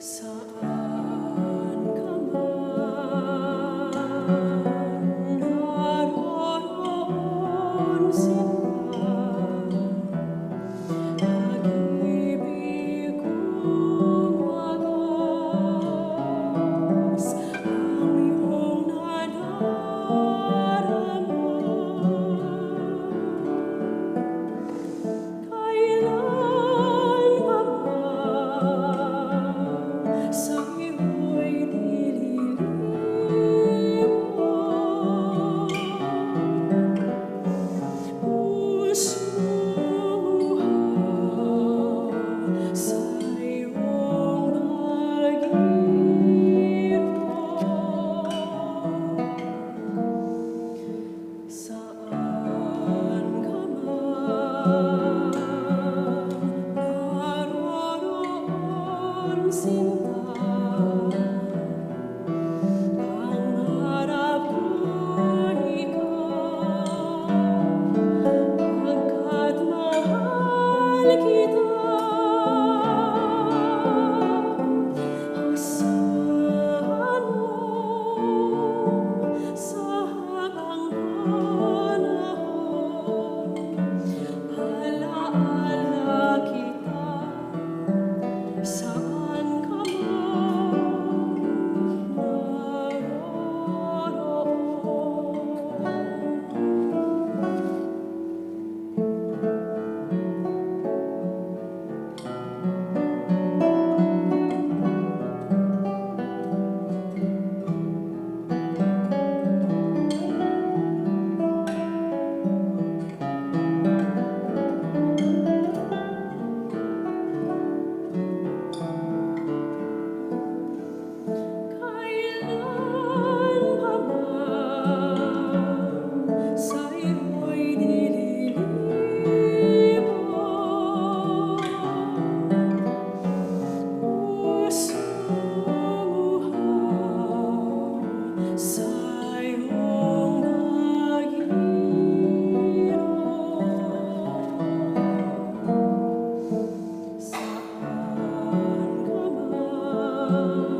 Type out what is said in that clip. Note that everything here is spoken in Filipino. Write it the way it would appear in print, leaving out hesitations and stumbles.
Saan ka man naroroon, sinta, pag-ibig kong wagas ang iyong nadarama. Kailan pa ba sa iyo'y nililibot? Puso uhaw sa iyong pag-ibig. Saan ka man naroroon, sinta, pangarap ko'y ikaw, pagkat mahal kita. Asahan mo sa habang panahon, ala-ala kita. Saan ka man kailan pa man sa iyo'y nililibot? Puso uhaw sa iyong pag-ibig. Saan ka man